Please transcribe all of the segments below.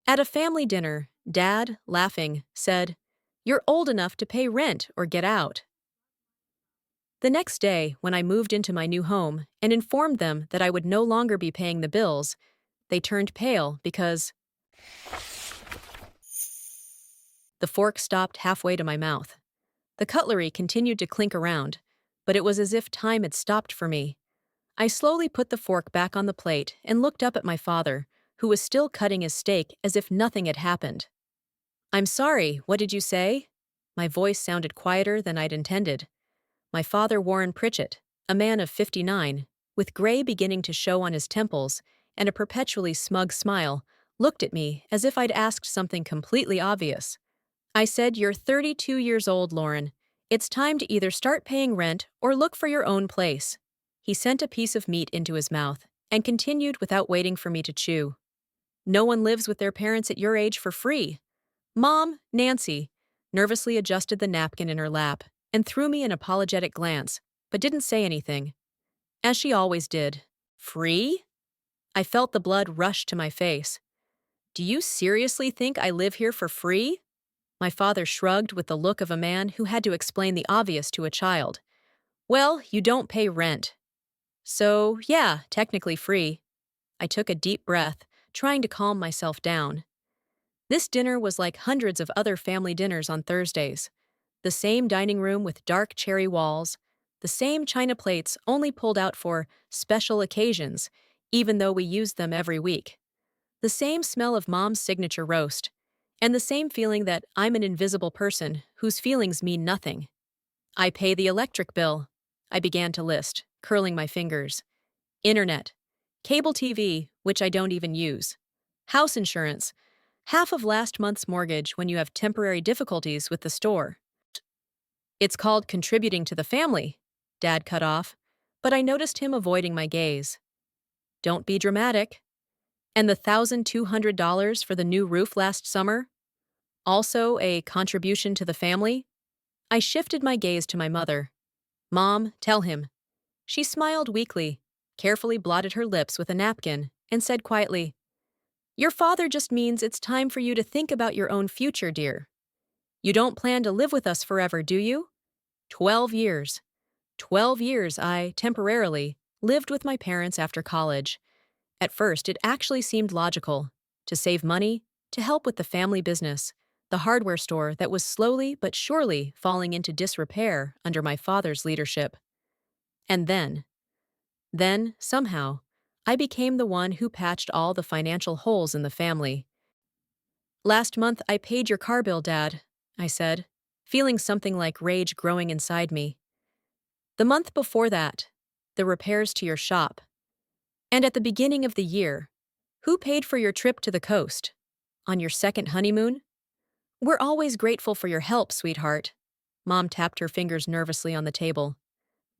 At a family dinner, Dad, laughing, said, "You're old enough to pay rent or get out." The next day, when I moved into my new home and informed them that I would no longer be paying the bills, they turned pale because the fork stopped halfway to my mouth. The cutlery continued to clink around, but it was as if time had stopped for me. I slowly put the fork back on the plate and looked up at my father, who was still cutting his steak as if nothing had happened. "I'm sorry, what did you say?" My voice sounded quieter than I'd intended. My father, Warren Pritchett, a man of 59, with gray beginning to show on his temples and a perpetually smug smile, looked at me as if I'd asked something completely obvious. I said, "You're 32 years old, Lauren. It's time to either start paying rent or look for your own place." He sent a piece of meat into his mouth and continued without waiting for me to chew. "No one lives with their parents at your age for free." Mom, Nancy, nervously adjusted the napkin in her lap and threw me an apologetic glance, but didn't say anything. As she always did. "Free?" I felt the blood rush to my face. "Do you seriously think I live here for free?" My father shrugged with the look of a man who had to explain the obvious to a child. "Well, you don't pay rent. So, yeah, technically free." I took a deep breath, trying to calm myself down. This dinner was like hundreds of other family dinners on Thursdays. The same dining room with dark cherry walls, the same china plates only pulled out for special occasions, even though we used them every week. The same smell of Mom's signature roast, and the same feeling that I'm an invisible person whose feelings mean nothing. "I pay the electric bill," I began to list, curling my fingers. "Internet, cable TV, which I don't even use. House insurance, half of last month's mortgage when you have temporary difficulties with the store." "It's called contributing to the family," Dad cut off, but I noticed him avoiding my gaze. "Don't be dramatic." "And the $1,200 for the new roof last summer? Also a contribution to the family?" I shifted my gaze to my mother. "Mom, tell him." She smiled weakly, carefully blotted her lips with a napkin, and said quietly, "Your father just means it's time for you to think about your own future, dear. You don't plan to live with us forever, do you?" 12 years. 12 years I, temporarily, lived with my parents after college. At first, it actually seemed logical. To save money, to help with the family business, the hardware store that was slowly but surely falling into disrepair under my father's leadership. And then, somehow, I became the one who patched all the financial holes in the family. "Last month I paid your car bill, Dad," I said, feeling something like rage growing inside me. "The month before that, the repairs to your shop. And at the beginning of the year, who paid for your trip to the coast? On your second honeymoon?" "We're always grateful for your help, sweetheart." Mom tapped her fingers nervously on the table.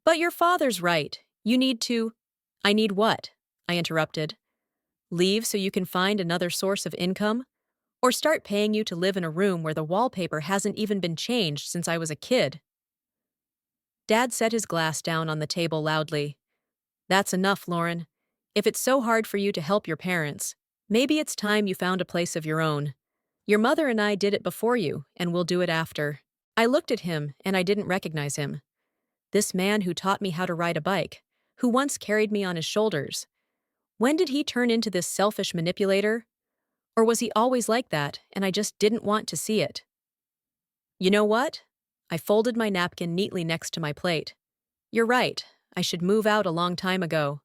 "But your father's right. You need to—" "I need what?" I interrupted. "Leave so you can find another source of income? Or start paying you to live in a room where the wallpaper hasn't even been changed since I was a kid?" Dad set his glass down on the table loudly. "That's enough, Lauren. If it's so hard for you to help your parents, maybe it's time you found a place of your own. Your mother and I did it before you, and we'll do it after." I looked at him, and I didn't recognize him. This man who taught me how to ride a bike, who once carried me on his shoulders. When did he turn into this selfish manipulator? Or was he always like that, and I just didn't want to see it? "You know what?" I folded my napkin neatly next to my plate. "You're right. I should move out a long time ago."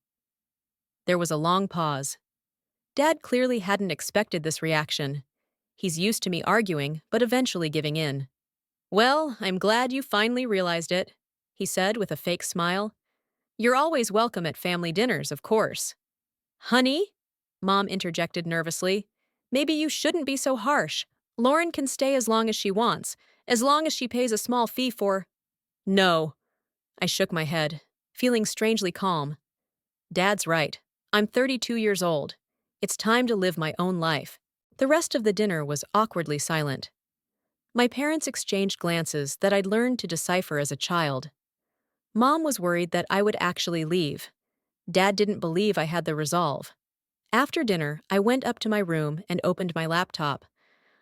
There was a long pause. Dad clearly hadn't expected this reaction. He's used to me arguing, but eventually giving in. "Well, I'm glad you finally realized it," he said with a fake smile. "You're always welcome at family dinners, of course." "Honey?" Mom interjected nervously. "Maybe you shouldn't be so harsh. Lauren can stay as long as she wants, as long as she pays a small fee for—" "No." I shook my head, feeling strangely calm. Dad's right. I'm 32 years old. It's time to live my own life. The rest of the dinner was awkwardly silent. My parents exchanged glances that I'd learned to decipher as a child. Mom was worried that I would actually leave. Dad didn't believe I had the resolve. After dinner, I went up to my room and opened my laptop.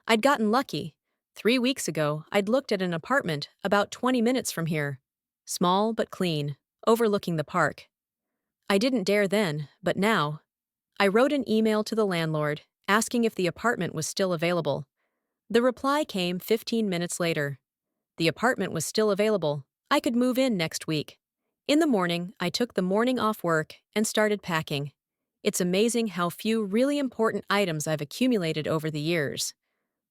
I'd gotten lucky. 3 weeks ago, I'd looked at an apartment about 20 minutes from here. Small but clean, overlooking the park. I didn't dare then, but now. I wrote an email to the landlord, asking if the apartment was still available. The reply came 15 minutes later. The apartment was still available. I could move in next week. In the morning, I took the morning off work and started packing. It's amazing how few really important items I've accumulated over the years.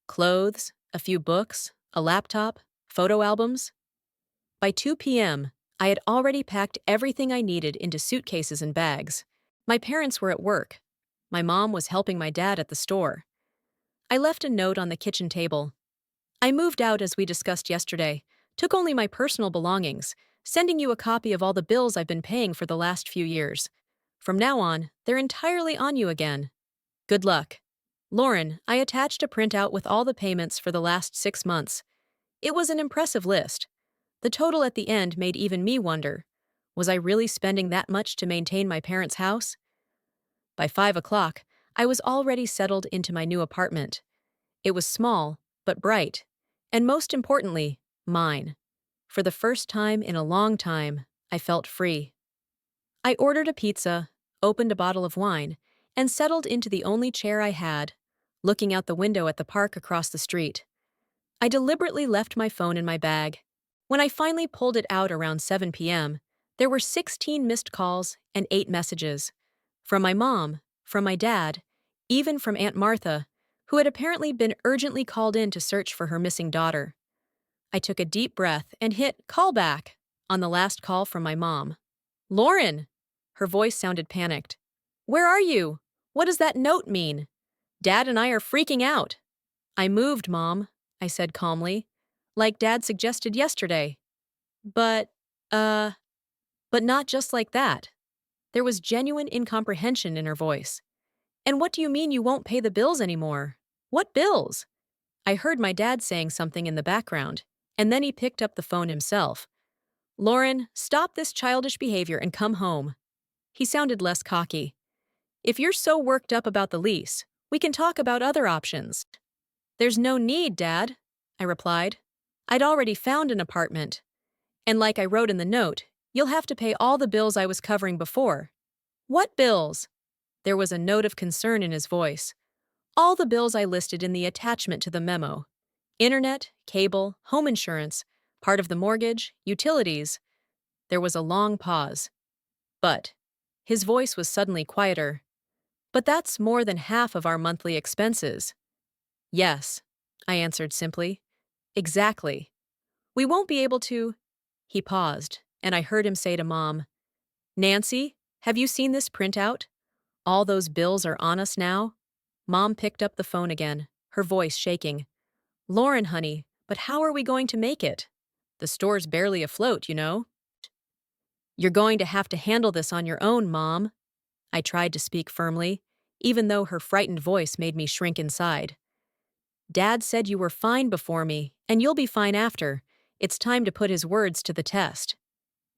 Clothes, a few books, a laptop, photo albums. By 2 p.m., I had already packed everything I needed into suitcases and bags. My parents were at work. My mom was helping my dad at the store. I left a note on the kitchen table. I moved out as we discussed yesterday, took only my personal belongings, sending you a copy of all the bills I've been paying for the last few years. From now on, they're entirely on you again. Good luck. Lauren, I attached a printout with all the payments for the last 6 months. It was an impressive list. The total at the end made even me wonder, was I really spending that much to maintain my parents' house? By 5 o'clock, I was already settled into my new apartment. It was small, but bright, and most importantly, mine. For the first time in a long time, I felt free. I ordered a pizza, opened a bottle of wine, and settled into the only chair I had, looking out the window at the park across the street. I deliberately left my phone in my bag. When I finally pulled it out around 7 p.m., there were 16 missed calls and 8 messages. From my mom, from my dad, even from Aunt Martha, who had apparently been urgently called in to search for her missing daughter. I took a deep breath and hit call back on the last call from my mom. Lauren! Her voice sounded panicked. Where are you? What does that note mean? Dad and I are freaking out. I moved, Mom, I said calmly, like Dad suggested yesterday. But, but not just like that. There was genuine incomprehension in her voice. And what do you mean you won't pay the bills anymore? What bills? I heard my dad saying something in the background, and then he picked up the phone himself. Lauren, stop this childish behavior and come home. He sounded less cocky. If you're so worked up about the lease, we can talk about other options. There's no need, Dad, I replied. I'd already found an apartment. And like I wrote in the note, you'll have to pay all the bills I was covering before. What bills? There was a note of concern in his voice. All the bills I listed in the attachment to the memo. Internet, cable, home insurance, part of the mortgage, utilities. There was a long pause. But his voice was suddenly quieter. But that's more than half of our monthly expenses. Yes, I answered simply. Exactly. We won't be able to. He paused, and I heard him say to Mom, Nancy, have you seen this printout? All those bills are on us now. Mom picked up the phone again, her voice shaking. Lauren, honey, but how are we going to make it? The store's barely afloat, you know. You're going to have to handle this on your own, Mom. I tried to speak firmly, even though her frightened voice made me shrink inside. Dad said you were fine before me, and you'll be fine after. It's time to put his words to the test.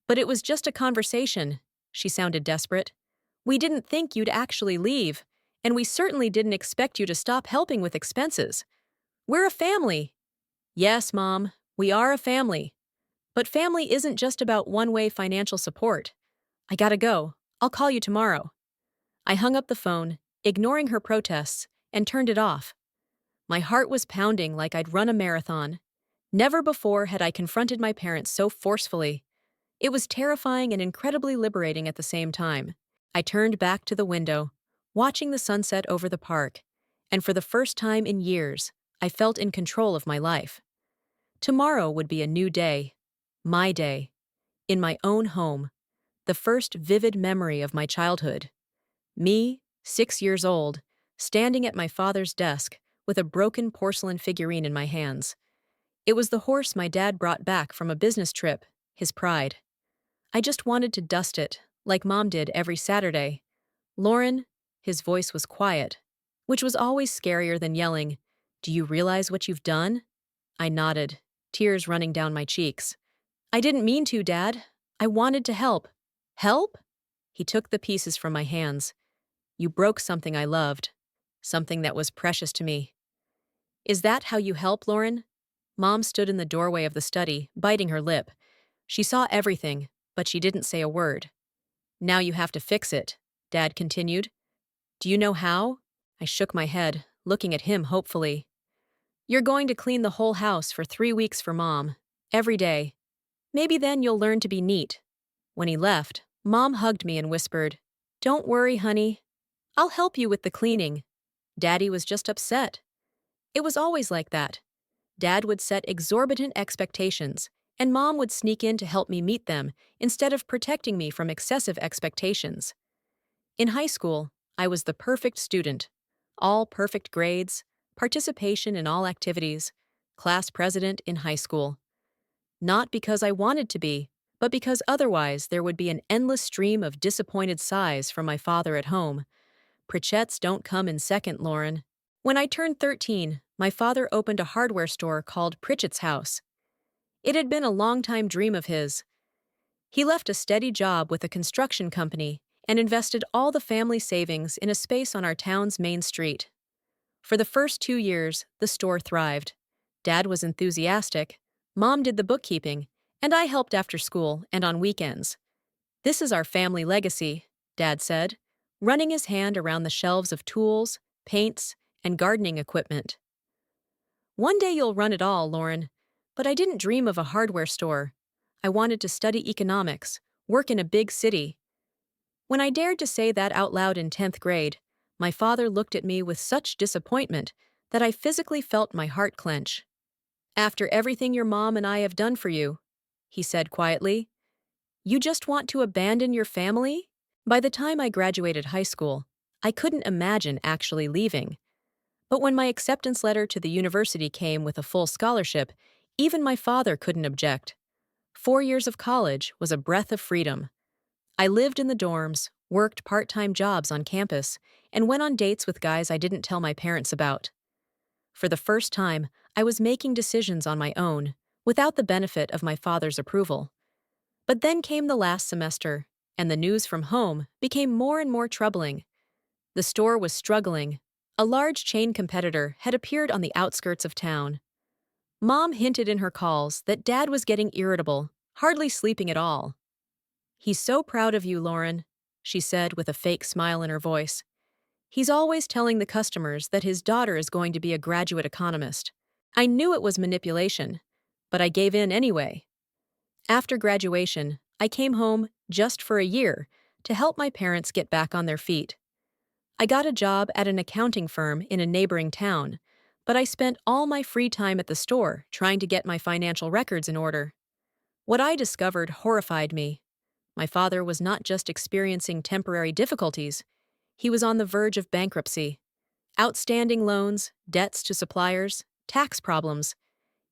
But it was just a conversation. She sounded desperate. We didn't think you'd actually leave, and we certainly didn't expect you to stop helping with expenses. We're a family. Yes, Mom, we are a family. But family isn't just about one-way financial support. I gotta go. I'll call you tomorrow. I hung up the phone, ignoring her protests, and turned it off. My heart was pounding like I'd run a marathon. Never before had I confronted my parents so forcefully. It was terrifying and incredibly liberating at the same time. I turned back to the window, watching the sunset over the park, and for the first time in years, I felt in control of my life. Tomorrow would be a new day. My day. In my own home. The first vivid memory of my childhood. Me, 6 years old, standing at my father's desk with a broken porcelain figurine in my hands. It was the horse my dad brought back from a business trip, his pride. I just wanted to dust it, like Mom did every Saturday. Lauren, his voice was quiet, which was always scarier than yelling, Do you realize what you've done? I nodded, tears running down my cheeks. I didn't mean to, Dad. I wanted to help. Help? He took the pieces from my hands. You broke something I loved, something that was precious to me. Is that how you help, Lauren? Mom stood in the doorway of the study, biting her lip. She saw everything, but she didn't say a word. Now you have to fix it, Dad continued. Do you know how? I shook my head, looking at him hopefully. You're going to clean the whole house for 3 weeks for Mom, every day. Maybe then you'll learn to be neat. When he left, Mom hugged me and whispered, Don't worry, honey. I'll help you with the cleaning. Daddy was just upset. It was always like that. Dad would set exorbitant expectations, and Mom would sneak in to help me meet them instead of protecting me from excessive expectations. In high school, I was the perfect student. All perfect grades, participation in all activities, class president in high school. Not because I wanted to be, but because otherwise there would be an endless stream of disappointed sighs from my father at home. Pritchett's don't come in second, Lauren. When I turned 13, my father opened a hardware store called Pritchett's House. It had been a long-time dream of his. He left a steady job with a construction company and invested all the family savings in a space on our town's main street. For the first 2 years, the store thrived. Dad was enthusiastic, Mom did the bookkeeping, and I helped after school and on weekends. This is our family legacy, Dad said, running his hand around the shelves of tools, paints, and gardening equipment. One day you'll run it all, Lauren. But I didn't dream of a hardware store. I wanted to study economics, work in a big city. When I dared to say that out loud in 10th grade, my father looked at me with such disappointment that I physically felt my heart clench. After everything your mom and I have done for you, he said quietly, you just want to abandon your family? By the time I graduated high school, I couldn't imagine actually leaving. But when my acceptance letter to the university came with a full scholarship, even my father couldn't object. 4 years of college was a breath of freedom. I lived in the dorms, worked part-time jobs on campus, and went on dates with guys I didn't tell my parents about. For the first time, I was making decisions on my own, without the benefit of my father's approval. But then came the last semester, and the news from home became more and more troubling. The store was struggling. A large chain competitor had appeared on the outskirts of town. Mom hinted in her calls that Dad was getting irritable, hardly sleeping at all. He's so proud of you, Lauren, she said with a fake smile in her voice. He's always telling the customers that his daughter is going to be a graduate economist. I knew it was manipulation, but I gave in anyway. After graduation, I came home just for a year to help my parents get back on their feet. I got a job at an accounting firm in a neighboring town, but I spent all my free time at the store trying to get my financial records in order. What I discovered horrified me. My father was not just experiencing temporary difficulties, he was on the verge of bankruptcy. Outstanding loans, debts to suppliers, tax problems.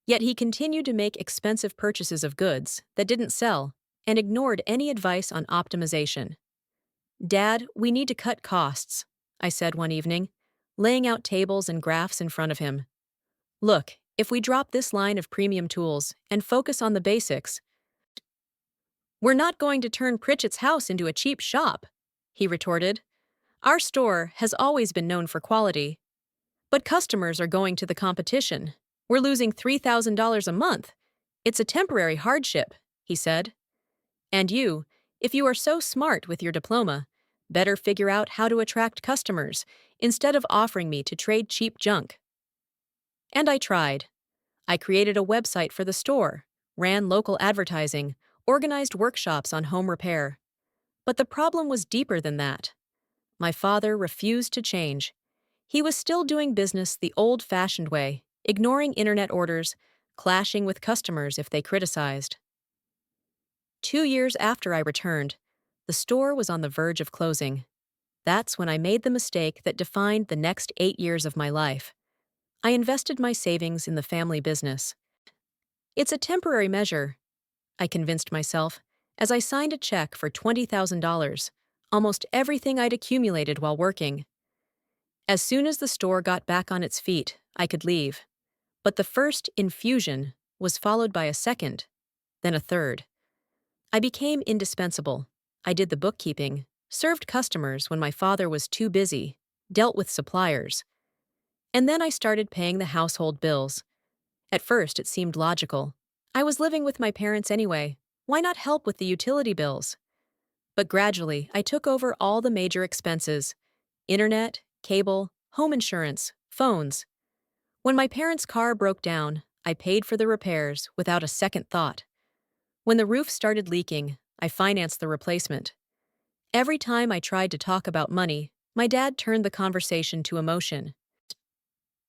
Yet he continued to make expensive purchases of goods that didn't sell and ignored any advice on optimization. Dad, we need to cut costs, I said one evening, laying out tables and graphs in front of him. Look, if we drop this line of premium tools and focus on the basics, we're not going to turn Pritchett's house into a cheap shop, he retorted. Our store has always been known for quality. But customers are going to the competition. We're losing $3,000 a month. It's a temporary hardship, he said. And you, if you are so smart with your diploma, better figure out how to attract customers instead of offering me to trade cheap junk. And I tried. I created a website for the store, ran local advertising, organized workshops on home repair. But the problem was deeper than that. My father refused to change. He was still doing business the old-fashioned way, ignoring internet orders, clashing with customers if they criticized. 2 years after I returned, the store was on the verge of closing. That's when I made the mistake that defined the next 8 years of my life. I invested my savings in the family business. It's a temporary measure, I convinced myself, as I signed a check for $20,000, almost everything I'd accumulated while working. As soon as the store got back on its feet, I could leave. But the first infusion was followed by a second, then a third. I became indispensable. I did the bookkeeping, served customers when my father was too busy, dealt with suppliers. And then I started paying the household bills. At first, it seemed logical. I was living with my parents anyway. Why not help with the utility bills? But gradually, I took over all the major expenses: internet, cable, home insurance, phones. When my parents' car broke down, I paid for the repairs without a second thought. When the roof started leaking, I financed the replacement. Every time I tried to talk about money, my dad turned the conversation to emotion.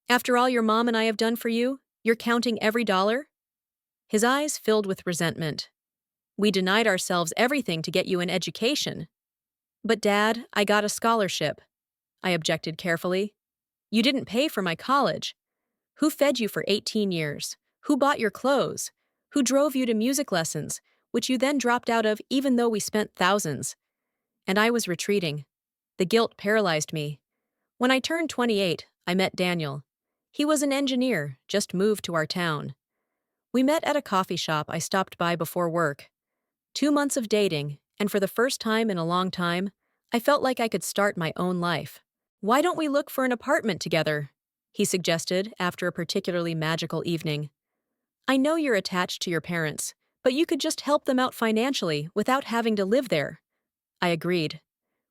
After all your mom and I have done for you, you're counting every dollar? His eyes filled with resentment. We denied ourselves everything to get you an education. But Dad, I got a scholarship. I objected carefully. You didn't pay for my college. Who fed you for 18 years? Who bought your clothes? Who drove you to music lessons, which you then dropped out of even though we spent thousands? And I was retreating. The guilt paralyzed me. When I turned 28, I met Daniel. He was an engineer, just moved to our town. We met at a coffee shop I stopped by before work. 2 months of dating, and for the first time in a long time, I felt like I could start my own life. Why don't we look for an apartment together? He suggested after a particularly magical evening. I know you're attached to your parents, but you could just help them out financially without having to live there. I agreed.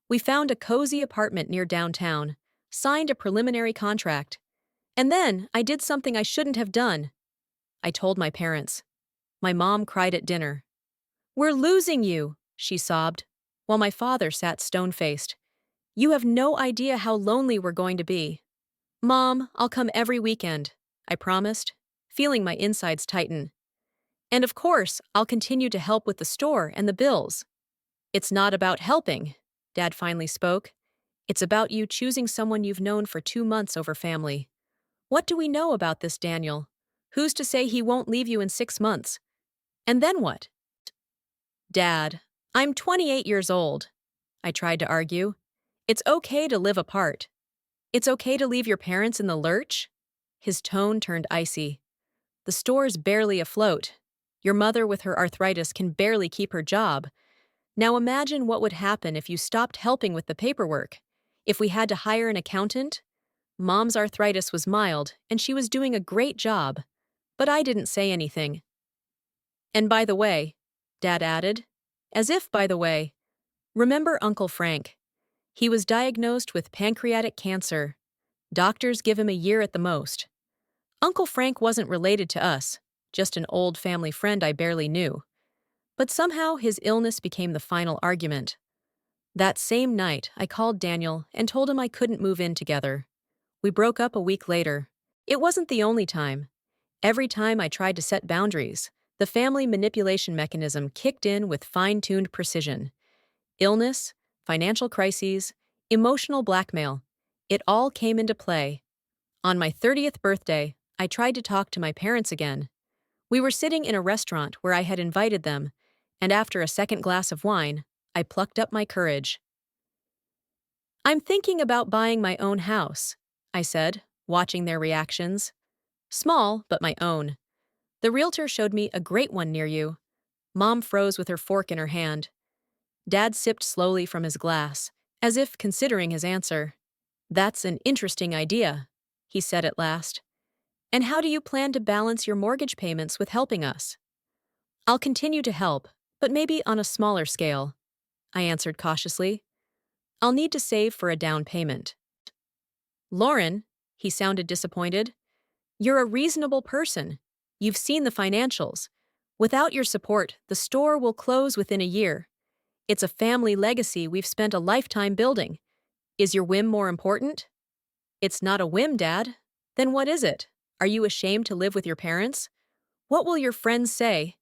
We found a cozy apartment near downtown, signed a preliminary contract. And then I did something I shouldn't have done. I told my parents. My mom cried at dinner. We're losing you, she sobbed, while my father sat stone-faced. You have no idea how lonely we're going to be. Mom, I'll come every weekend, I promised, feeling my insides tighten. And of course, I'll continue to help with the store and the bills. It's not about helping, Dad finally spoke. It's about you choosing someone you've known for 2 months over family. What do we know about this Daniel? Who's to say he won't leave you in 6 months? And then what? Dad, I'm 28 years old. I tried to argue. It's okay to live apart. It's okay to leave your parents in the lurch? His tone turned icy. The store's barely afloat. Your mother with her arthritis can barely keep her job. Now imagine what would happen if you stopped helping with the paperwork. If we had to hire an accountant? Mom's arthritis was mild, and she was doing a great job. But I didn't say anything. And by the way, Dad added, as if by the way, remember Uncle Frank? He was diagnosed with pancreatic cancer. Doctors give him a year at the most. Uncle Frank wasn't related to us, just an old family friend I barely knew. But somehow his illness became the final argument. That same night, I called Daniel and told him I couldn't move in together. We broke up a week later. It wasn't the only time. Every time I tried to set boundaries, the family manipulation mechanism kicked in with fine-tuned precision. Illness, financial crises, emotional blackmail. It all came into play. On my 30th birthday, I tried to talk to my parents again. We were sitting in a restaurant where I had invited them, and after a second glass of wine, I plucked up my courage. I'm thinking about buying my own house, I said, watching their reactions. Small, but my own. The realtor showed me a great one near you. Mom froze with her fork in her hand. Dad sipped slowly from his glass, as if considering his answer. That's an interesting idea, he said at last. And how do you plan to balance your mortgage payments with helping us? I'll continue to help, but maybe on a smaller scale, I answered cautiously. I'll need to save for a down payment. Lauren, he sounded disappointed. You're a reasonable person. You've seen the financials. Without your support, the store will close within a year. It's a family legacy we've spent a lifetime building. Is your whim more important? It's not a whim, Dad. Then what is it? Are you ashamed to live with your parents? What will your friends say?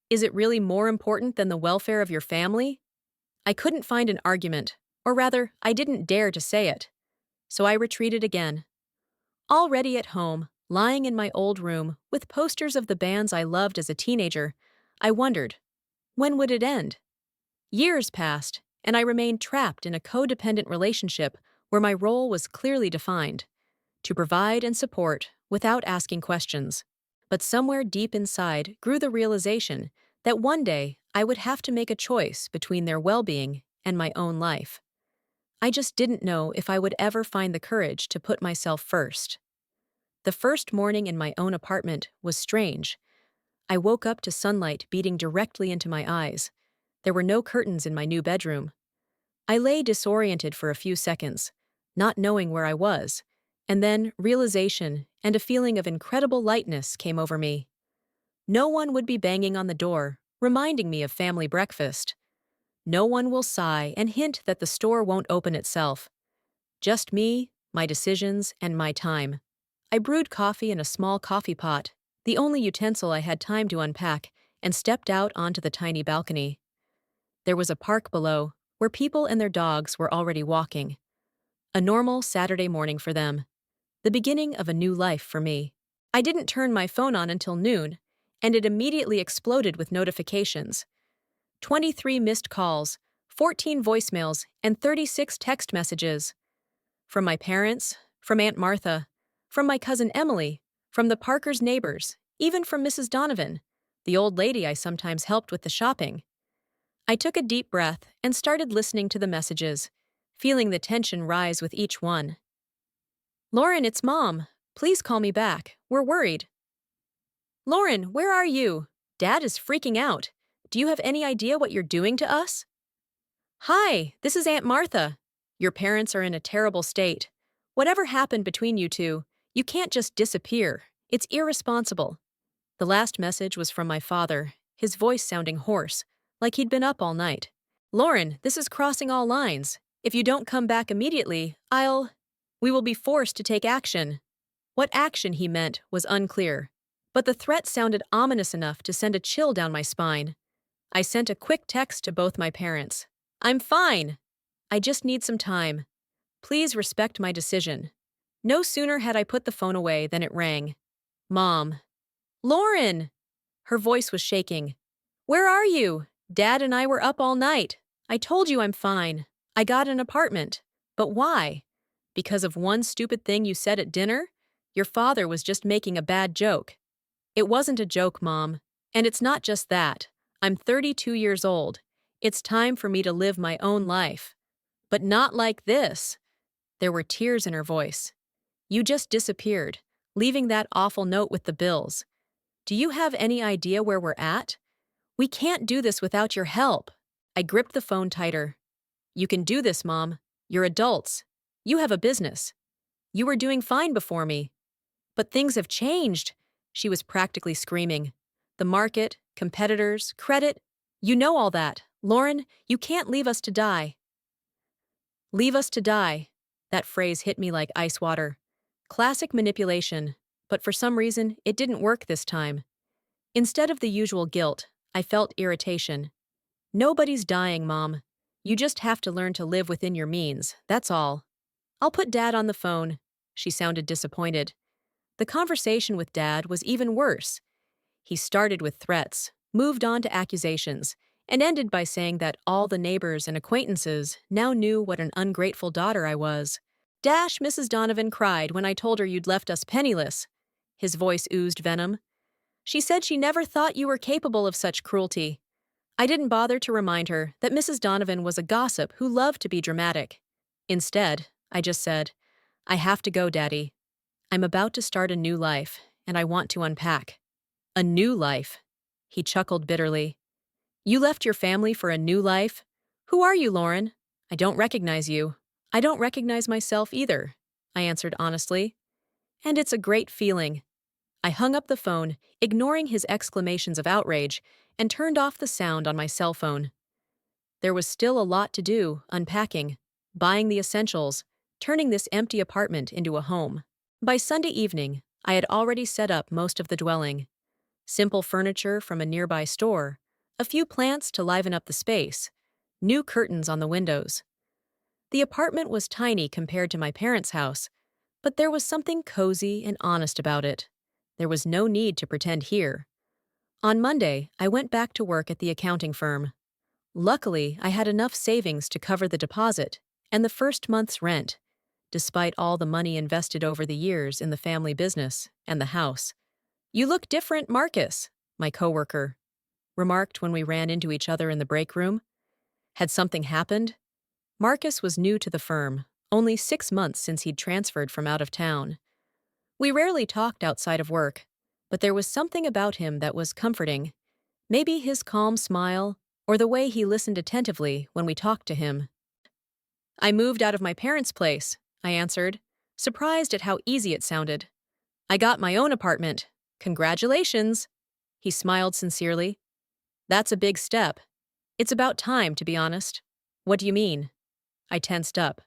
Is it really more important than the welfare of your family? I couldn't find an argument, or rather, I didn't dare to say it. So I retreated again. Already at home, lying in my old room, with posters of the bands I loved as a teenager, I wondered, when would it end? Years passed, and I remained trapped in a codependent relationship where my role was clearly defined, to provide and support without asking questions. But somewhere deep inside grew the realization that one day I would have to make a choice between their well-being and my own life. I just didn't know if I would ever find the courage to put myself first. The first morning in my own apartment was strange. I woke up to sunlight beating directly into my eyes. There were no curtains in my new bedroom. I lay disoriented for a few seconds, not knowing where I was, and then realization and a feeling of incredible lightness came over me. No one would be banging on the door, reminding me of family breakfast. No one will sigh and hint that the store won't open itself. Just me, my decisions, and my time. I brewed coffee in a small coffee pot, the only utensil I had time to unpack, and stepped out onto the tiny balcony. There was a park below, where people and their dogs were already walking. A normal Saturday morning for them. The beginning of a new life for me. I didn't turn my phone on until noon, and it immediately exploded with notifications. 23 missed calls, 14 voicemails, and 36 text messages. From my parents, from Aunt Martha, from my cousin Emily, from the Parkers' neighbors, even from Mrs. Donovan, the old lady I sometimes helped with the shopping. I took a deep breath and started listening to the messages, feeling the tension rise with each one. "Lauren, it's Mom. Please call me back. We're worried." "Lauren, where are you? Dad is freaking out. Do you have any idea what you're doing to us?" "Hi, this is Aunt Martha. Your parents are in a terrible state. Whatever happened between you two, you can't just disappear. It's irresponsible." The last message was from my father, his voice sounding hoarse, like he'd been up all night. "Lauren, this is crossing all lines. If you don't come back immediately, we will be forced to take action." What action he meant was unclear, but the threat sounded ominous enough to send a chill down my spine. I sent a quick text to both my parents. "I'm fine. I just need some time. Please respect my decision." No sooner had I put the phone away than it rang. "Mom." "Lauren!" Her voice was shaking. "Where are you? Dad and I were up all night. I told you I'm fine. I got an apartment. But why? Because of one stupid thing you said at dinner? Your father was just making a bad joke." "It wasn't a joke, Mom. And it's not just that. I'm 32 years old. It's time for me to live my own life. But not like this." There were tears in her voice. "You just disappeared, leaving that awful note with the bills. Do you have any idea where we're at? We can't do this without your help." I gripped the phone tighter. "You can do this, Mom. You're adults. You have a business. You were doing fine before me." "But things have changed," she was practically screaming. "The market, competitors, credit. You know all that. Lauren, you can't leave us to die." "Leave us to die." That phrase hit me like ice water. Classic manipulation, but for some reason, it didn't work this time. Instead of the usual guilt, I felt irritation. "Nobody's dying, Mom. You just have to learn to live within your means, that's all." "I'll put Dad on the phone." She sounded disappointed. The conversation with Dad was even worse. He started with threats, moved on to accusations, and ended by saying that all the neighbors and acquaintances now knew what an ungrateful daughter I was. Mrs. Donovan cried when I told her you'd left us penniless." His voice oozed venom. "She said she never thought you were capable of such cruelty." I didn't bother to remind her that Mrs. Donovan was a gossip who loved to be dramatic. Instead, I just said, "I have to go, Daddy. I'm about to start a new life, and I want to unpack." "A new life?" He chuckled bitterly. "You left your family for a new life? Who are you, Lauren? I don't recognize you." "I don't recognize myself either," I answered honestly. "And it's a great feeling." I hung up the phone, ignoring his exclamations of outrage, and turned off the sound on my cell phone. There was still a lot to do, unpacking, buying the essentials, turning this empty apartment into a home. By Sunday evening, I had already set up most of the dwelling. Simple furniture from a nearby store, a few plants to liven up the space, new curtains on the windows. The apartment was tiny compared to my parents' house, but there was something cozy and honest about it. There was no need to pretend here. On Monday, I went back to work at the accounting firm. Luckily, I had enough savings to cover the deposit and the first month's rent, despite all the money invested over the years in the family business and the house. "You look different, Marcus," my coworker remarked when we ran into each other in the break room. Had something happened? Marcus was new to the firm, only 6 months since he'd transferred from out of town. We rarely talked outside of work, but there was something about him that was comforting. Maybe his calm smile, or the way he listened attentively when we talked to him. I moved out of my parents' place, I answered, surprised at how easy it sounded. I got my own apartment. Congratulations. He smiled sincerely. That's a big step. It's about time, to be honest. What do you mean? I tensed up.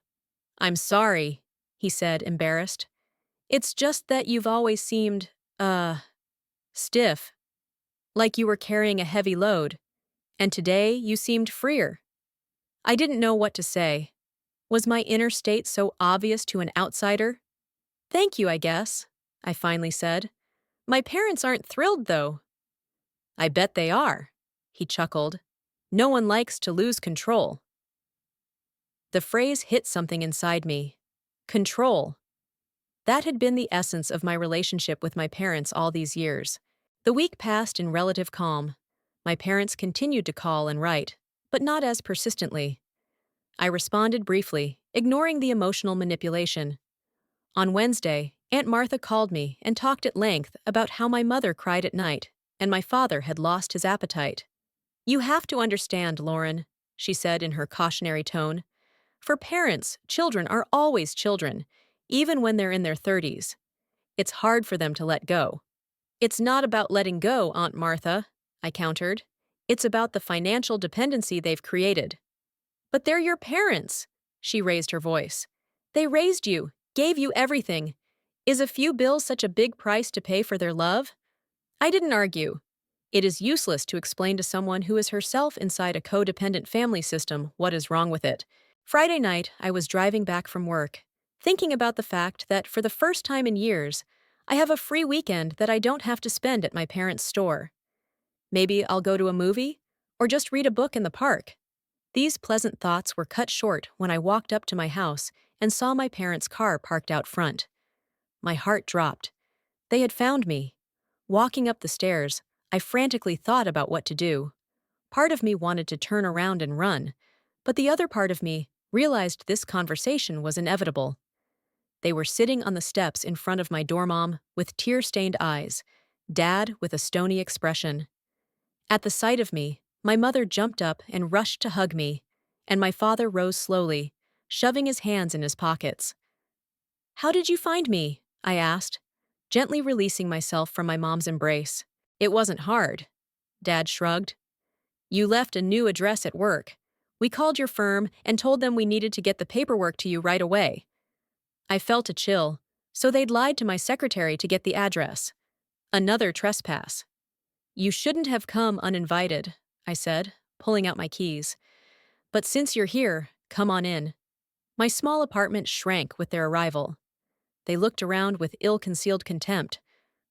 I'm sorry, he said, embarrassed. It's just that you've always seemed, stiff. Like you were carrying a heavy load. And today you seemed freer. I didn't know what to say. Was my inner state so obvious to an outsider? Thank you, I guess, I finally said. My parents aren't thrilled, though. I bet they are, he chuckled. No one likes to lose control. The phrase hit something inside me. Control. That had been the essence of my relationship with my parents all these years. The week passed in relative calm. My parents continued to call and write, but not as persistently. I responded briefly, ignoring the emotional manipulation. On Wednesday, Aunt Martha called me and talked at length about how my mother cried at night and my father had lost his appetite. You have to understand, Lauren, she said in her cautionary tone. For parents, children are always children, even when they're in their 30s. It's hard for them to let go. It's not about letting go, Aunt Martha, I countered. It's about the financial dependency they've created. But they're your parents, she raised her voice. They raised you, gave you everything. Is a few bills such a big price to pay for their love? I didn't argue. It is useless to explain to someone who is herself inside a codependent family system what is wrong with it. Friday night, I was driving back from work, thinking about the fact that for the first time in years, I have a free weekend that I don't have to spend at my parents' store. Maybe I'll go to a movie, or just read a book in the park. These pleasant thoughts were cut short when I walked up to my house and saw my parents' car parked out front. My heart dropped. They had found me. Walking up the stairs, I frantically thought about what to do. Part of me wanted to turn around and run, but the other part of me realized this conversation was inevitable. They were sitting on the steps in front of my dormom with tear-stained eyes, Dad with a stony expression. At the sight of me, my mother jumped up and rushed to hug me, and my father rose slowly, shoving his hands in his pockets. How did you find me? I asked, gently releasing myself from my mom's embrace. It wasn't hard. Dad shrugged. You left a new address at work. We called your firm and told them we needed to get the paperwork to you right away. I felt a chill, so they'd lied to my secretary to get the address. Another trespass. You shouldn't have come uninvited, I said, pulling out my keys. But since you're here, come on in. My small apartment shrank with their arrival. They looked around with ill-concealed contempt,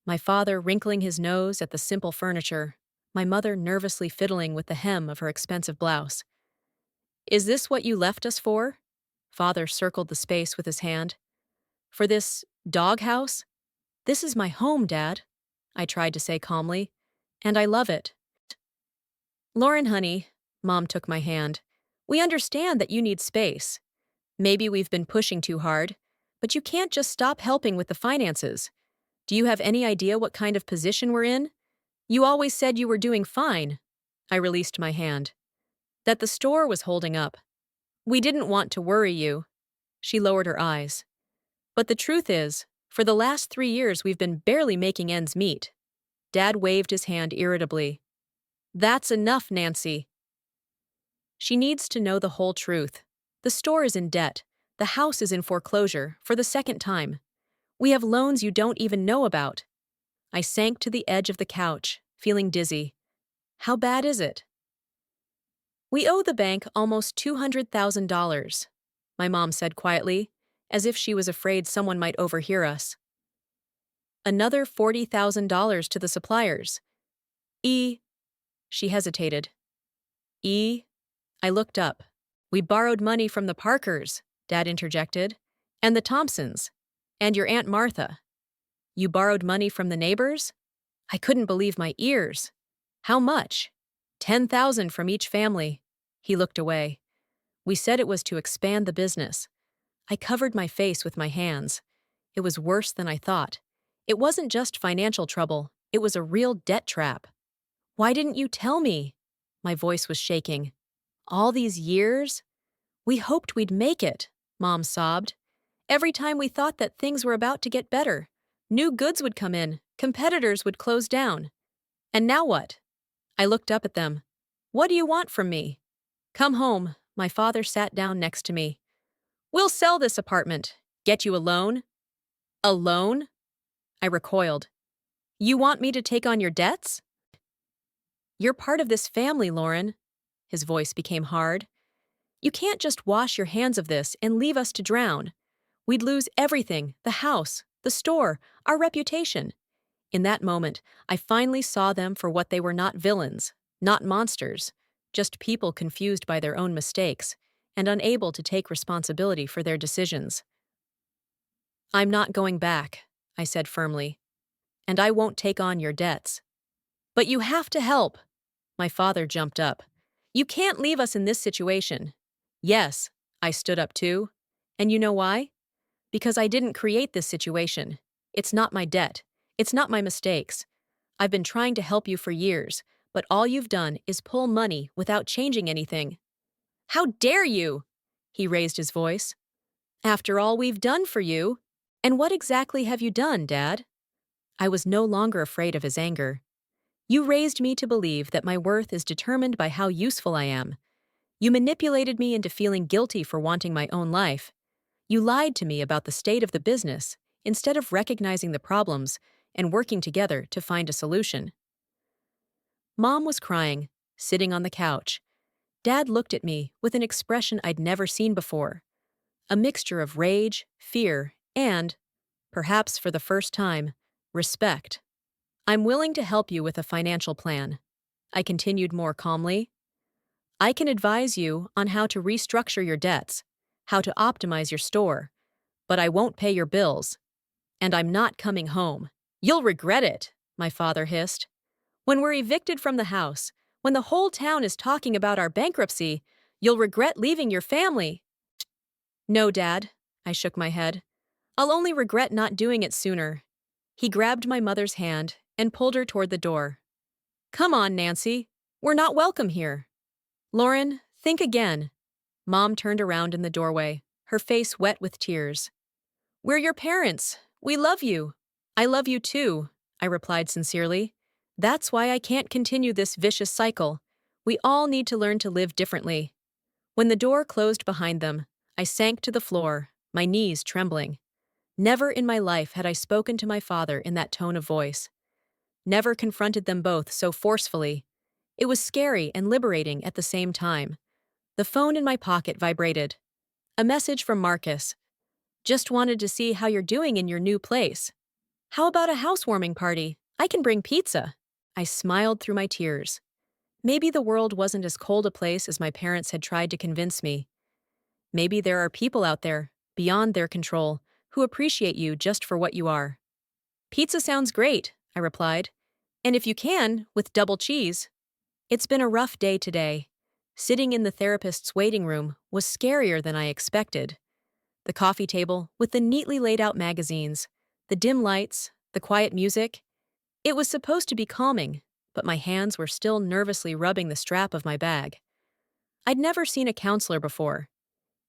my father wrinkling his nose at the simple furniture, my mother nervously fiddling with the hem of her expensive blouse. Is this what you left us for? Father circled the space with his hand. For this doghouse? This is my home, Dad, I tried to say calmly, and I love it. Lauren, honey, Mom took my hand. We understand that you need space. Maybe we've been pushing too hard, but you can't just stop helping with the finances. Do you have any idea what kind of position we're in? You always said you were doing fine. I released my hand. That the store was holding up. We didn't want to worry you. She lowered her eyes. But the truth is, for the last 3 years we've been barely making ends meet. Dad waved his hand irritably. That's enough, Nancy. She needs to know the whole truth. The store is in debt. The house is in foreclosure for the second time. We have loans you don't even know about. I sank to the edge of the couch, feeling dizzy. How bad is it? We owe the bank almost $200,000, my mom said quietly, as if she was afraid someone might overhear us. Another $40,000 to the suppliers. She hesitated. I looked up. We borrowed money from the Parkers, Dad interjected, and the Thompsons, and your Aunt Martha. You borrowed money from the neighbors? I couldn't believe my ears. How much? $10,000 from each family. He looked away. We said it was to expand the business. I covered my face with my hands. It was worse than I thought. It wasn't just financial trouble, it was a real debt trap. Why didn't you tell me? My voice was shaking. All these years? We hoped we'd make it, Mom sobbed. Every time we thought that things were about to get better, new goods would come in, competitors would close down. And now what? I looked up at them. What do you want from me? Come home. My father sat down next to me. We'll sell this apartment. Get you a loan? A loan? I recoiled. You want me to take on your debts? You're part of this family, Lauren. His voice became hard. You can't just wash your hands of this and leave us to drown. We'd lose everything, the house, the store, our reputation. In that moment, I finally saw them for what they were: not villains, not monsters, just people confused by their own mistakes and unable to take responsibility for their decisions. I'm not going back, I said firmly, and I won't take on your debts. But you have to help. My father jumped up. You can't leave us in this situation. Yes, I stood up too. And you know why? Because I didn't create this situation. It's not my debt. It's not my mistakes. I've been trying to help you for years, but all you've done is pull money without changing anything. How dare you? He raised his voice. After all we've done for you. And what exactly have you done, Dad? I was no longer afraid of his anger. You raised me to believe that my worth is determined by how useful I am. You manipulated me into feeling guilty for wanting my own life. You lied to me about the state of the business instead of recognizing the problems and working together to find a solution. Mom was crying, sitting on the couch. Dad looked at me with an expression I'd never seen before. A mixture of rage, fear, and, perhaps for the first time, respect. I'm willing to help you with a financial plan. I continued more calmly. I can advise you on how to restructure your debts, how to optimize your store, but I won't pay your bills. And I'm not coming home. You'll regret it, my father hissed. When we're evicted from the house, when the whole town is talking about our bankruptcy, you'll regret leaving your family. No, Dad, I shook my head. I'll only regret not doing it sooner. He grabbed my mother's hand and pulled her toward the door. Come on, Nancy. We're not welcome here. Lauren, think again. Mom turned around in the doorway, her face wet with tears. We're your parents. We love you. I love you too, I replied sincerely. That's why I can't continue this vicious cycle. We all need to learn to live differently. When the door closed behind them, I sank to the floor, my knees trembling. Never in my life had I spoken to my father in that tone of voice. Never confronted them both so forcefully. It was scary and liberating at the same time. The phone in my pocket vibrated. A message from Marcus. Just wanted to see how you're doing in your new place. How about a housewarming party? I can bring pizza. I smiled through my tears. Maybe the world wasn't as cold a place as my parents had tried to convince me. Maybe there are people out there, beyond their control, who appreciate you just for what you are. Pizza sounds great, I replied. And if you can, with double cheese. It's been a rough day today. Sitting in the therapist's waiting room was scarier than I expected. The coffee table, with the neatly laid out magazines, the dim lights, the quiet music. It was supposed to be calming, but my hands were still nervously rubbing the strap of my bag. I'd never seen a counselor before.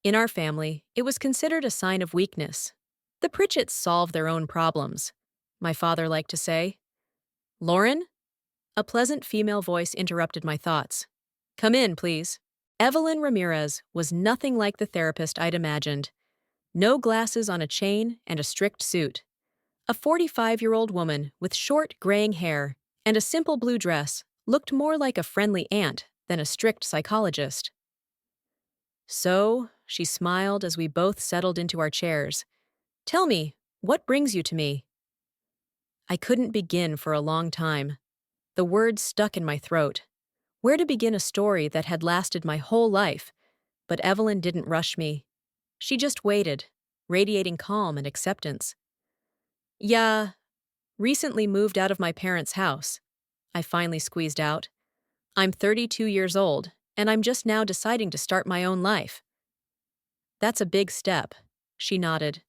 In our family, it was considered a sign of weakness. The Pritchetts solve their own problems, my father liked to say. Lauren? A pleasant female voice interrupted my thoughts. Come in, please. Evelyn Ramirez was nothing like the therapist I'd imagined. No glasses on a chain and a strict suit. A 45-year-old woman with short, graying hair and a simple blue dress looked more like a friendly aunt than a strict psychologist. So, she smiled as we both settled into our chairs. Tell me, what brings you to me? I couldn't begin for a long time. The words stuck in my throat. Where to begin a story that had lasted my whole life? But Evelyn didn't rush me. She just waited, radiating calm and acceptance. Yeah, recently moved out of my parents' house. I finally squeezed out. I'm 32 years old, and I'm just now deciding to start my own life. That's a big step. She nodded.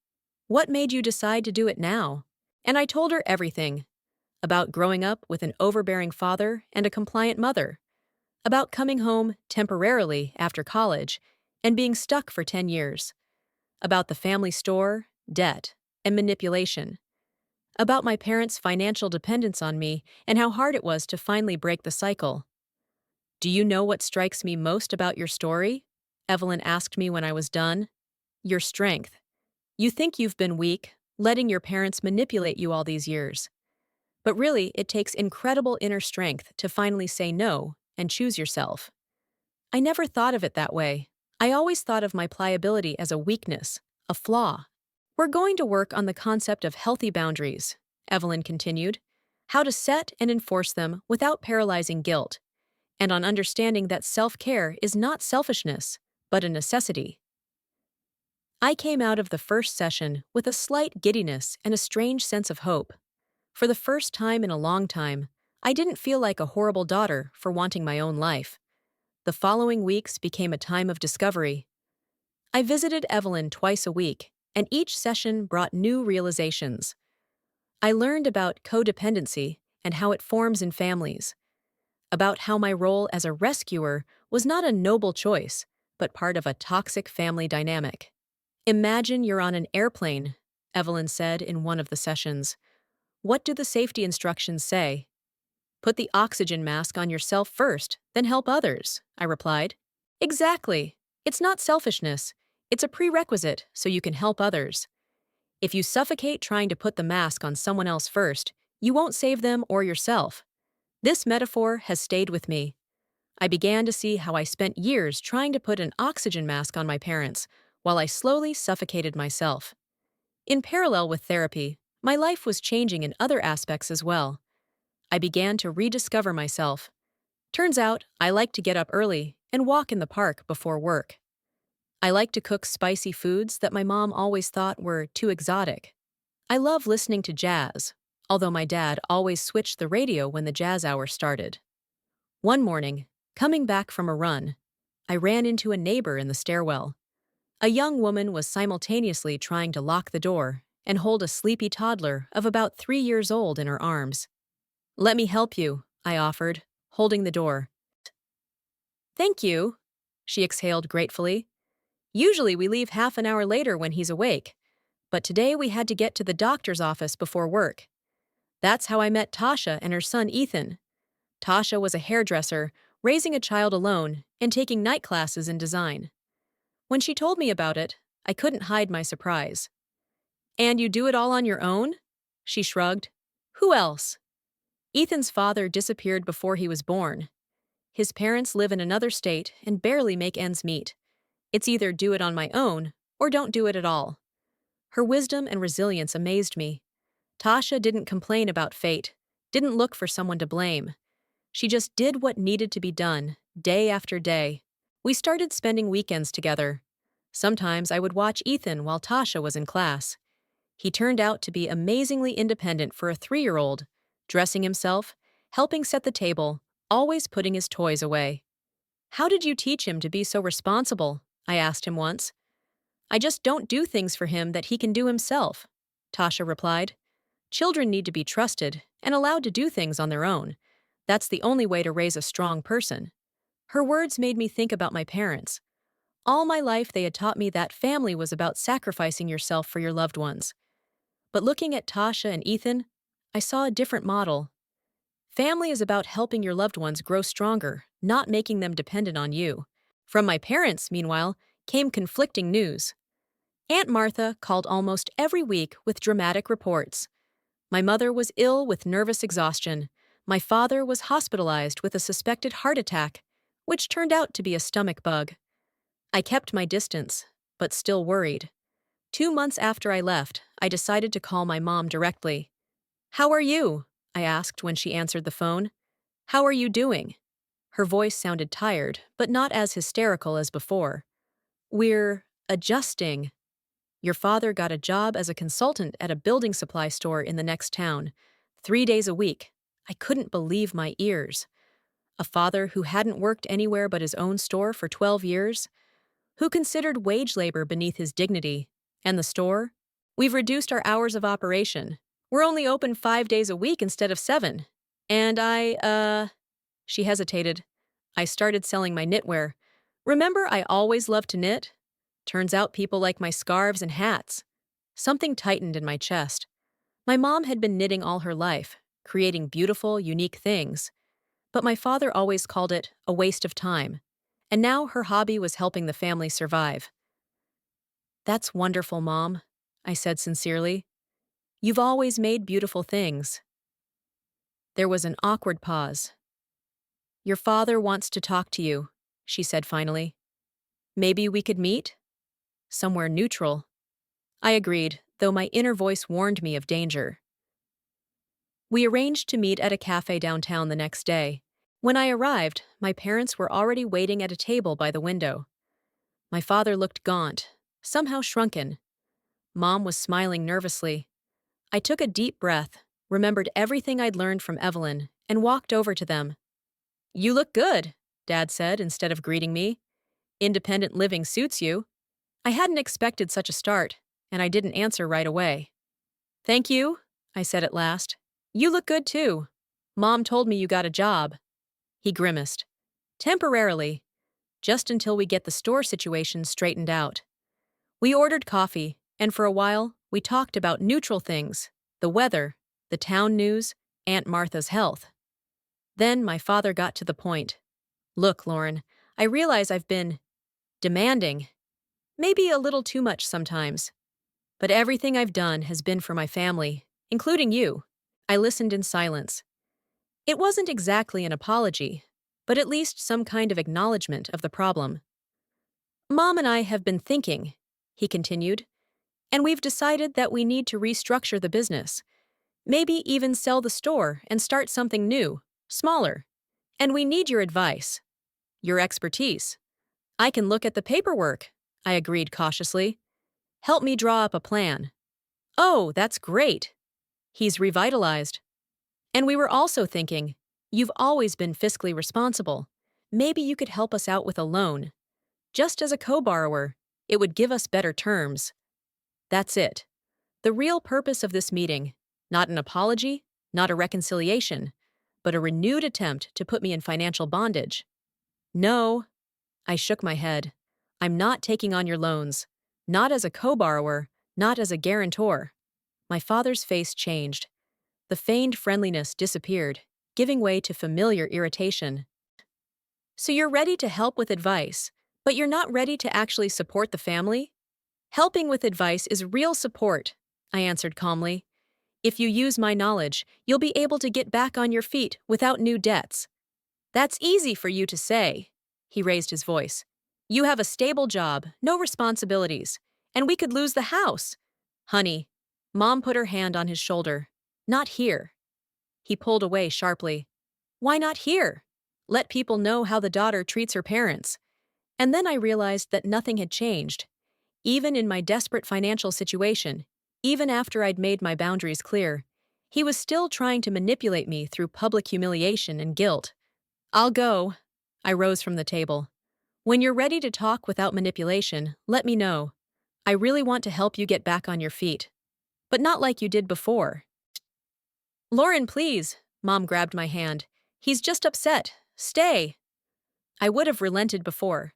What made you decide to do it now? And I told her everything about growing up with an overbearing father and a compliant mother, about coming home temporarily after college and being stuck for 10 years, about the family store, debt, and manipulation, about my parents' financial dependence on me and how hard it was to finally break the cycle. Do you know what strikes me most about your story? Evelyn asked me when I was done. Your strength. You think you've been weak, letting your parents manipulate you all these years. But really, it takes incredible inner strength to finally say no and choose yourself. I never thought of it that way. I always thought of my pliability as a weakness, a flaw. We're going to work on the concept of healthy boundaries, Evelyn continued, how to set and enforce them without paralyzing guilt, and on understanding that self-care is not selfishness, but a necessity. I came out of the first session with a slight giddiness and a strange sense of hope. For the first time in a long time, I didn't feel like a horrible daughter for wanting my own life. The following weeks became a time of discovery. I visited Evelyn twice a week, and each session brought new realizations. I learned about codependency and how it forms in families, about how my role as a rescuer was not a noble choice, but part of a toxic family dynamic. Imagine you're on an airplane, Evelyn said in one of the sessions. What do the safety instructions say? Put the oxygen mask on yourself first, then help others, I replied. Exactly. It's not selfishness. It's a prerequisite so you can help others. If you suffocate trying to put the mask on someone else first, you won't save them or yourself. This metaphor has stayed with me. I began to see how I spent years trying to put an oxygen mask on my parents, while I slowly suffocated myself. In parallel with therapy, my life was changing in other aspects as well. I began to rediscover myself. Turns out, I like to get up early and walk in the park before work. I like to cook spicy foods that my mom always thought were too exotic. I love listening to jazz, although my dad always switched the radio when the jazz hour started. One morning, coming back from a run, I ran into a neighbor in the stairwell. A young woman was simultaneously trying to lock the door and hold a sleepy toddler of about 3 years old in her arms. Let me help you, I offered, holding the door. Thank you, she exhaled gratefully. Usually we leave half an hour later when he's awake, but today we had to get to the doctor's office before work. That's how I met Tasha and her son Ethan. Tasha was a hairdresser, raising a child alone and taking night classes in design. When she told me about it, I couldn't hide my surprise. And you do it all on your own? She shrugged. Who else? Ethan's father disappeared before he was born. His parents live in another state and barely make ends meet. It's either do it on my own or don't do it at all. Her wisdom and resilience amazed me. Tasha didn't complain about fate, didn't look for someone to blame. She just did what needed to be done, day after day. We started spending weekends together. Sometimes I would watch Ethan while Tasha was in class. He turned out to be amazingly independent for a 3-year-old, dressing himself, helping set the table, always putting his toys away. How did you teach him to be so responsible? I asked him once. I just don't do things for him that he can do himself, Tasha replied. Children need to be trusted and allowed to do things on their own. That's the only way to raise a strong person. Her words made me think about my parents. All my life they had taught me that family was about sacrificing yourself for your loved ones. But looking at Tasha and Ethan, I saw a different model. Family is about helping your loved ones grow stronger, not making them dependent on you. From my parents, meanwhile, came conflicting news. Aunt Martha called almost every week with dramatic reports. My mother was ill with nervous exhaustion. My father was hospitalized with a suspected heart attack, which turned out to be a stomach bug. I kept my distance, but still worried. 2 months after I left, I decided to call my mom directly. How are you? I asked when she answered the phone. How are you doing? Her voice sounded tired, but not as hysterical as before. We're adjusting. Your father got a job as a consultant at a building supply store in the next town, 3 days a week. I couldn't believe my ears. A father who hadn't worked anywhere but his own store for 12 years? Who considered wage labor beneath his dignity? And the store? We've reduced our hours of operation. We're only open 5 days a week instead of 7. And She hesitated. I started selling my knitwear. Remember, I always loved to knit? Turns out people like my scarves and hats. Something tightened in my chest. My mom had been knitting all her life, creating beautiful, unique things. But my father always called it a waste of time. And now her hobby was helping the family survive. That's wonderful, Mom, I said sincerely. You've always made beautiful things. There was an awkward pause. Your father wants to talk to you, she said finally. Maybe we could meet? Somewhere neutral. I agreed, though my inner voice warned me of danger. We arranged to meet at a cafe downtown the next day. When I arrived, my parents were already waiting at a table by the window. My father looked gaunt, somehow shrunken. Mom was smiling nervously. I took a deep breath, remembered everything I'd learned from Evelyn, and walked over to them. You look good, Dad said instead of greeting me. Independent living suits you. I hadn't expected such a start, and I didn't answer right away. Thank you, I said at last. You look good too. Mom told me you got a job. He grimaced. Temporarily, just until we get the store situation straightened out. We ordered coffee, and for a while, we talked about neutral things, the weather, the town news, Aunt Martha's health. Then my father got to the point. Look, Lauren, I realize I've been demanding, maybe a little too much sometimes. But everything I've done has been for my family, including you. I listened in silence. It wasn't exactly an apology, but at least some kind of acknowledgement of the problem. Mom and I have been thinking, he continued, and we've decided that we need to restructure the business. Maybe even sell the store and start something new, smaller. And we need your advice, your expertise. I can look at the paperwork, I agreed cautiously. Help me draw up a plan. Oh, that's great. He's revitalized. And we were also thinking, you've always been fiscally responsible. Maybe you could help us out with a loan. Just as a co-borrower, it would give us better terms. That's it. The real purpose of this meeting, not an apology, not a reconciliation, but a renewed attempt to put me in financial bondage. No, I shook my head. I'm not taking on your loans. Not as a co-borrower, not as a guarantor. My father's face changed. The feigned friendliness disappeared, giving way to familiar irritation. So you're ready to help with advice, but you're not ready to actually support the family? Helping with advice is real support, I answered calmly. If you use my knowledge, you'll be able to get back on your feet without new debts. That's easy for you to say, he raised his voice. You have a stable job, no responsibilities, and we could lose the house. Honey, Mom put her hand on his shoulder. Not here. He pulled away sharply. Why not here? Let people know how the daughter treats her parents. And then I realized that nothing had changed. Even in my desperate financial situation, even after I'd made my boundaries clear, he was still trying to manipulate me through public humiliation and guilt. I'll go. I rose from the table. When you're ready to talk without manipulation, let me know. I really want to help you get back on your feet. But not like you did before. Lauren, please. Mom grabbed my hand. He's just upset. Stay. I would have relented before.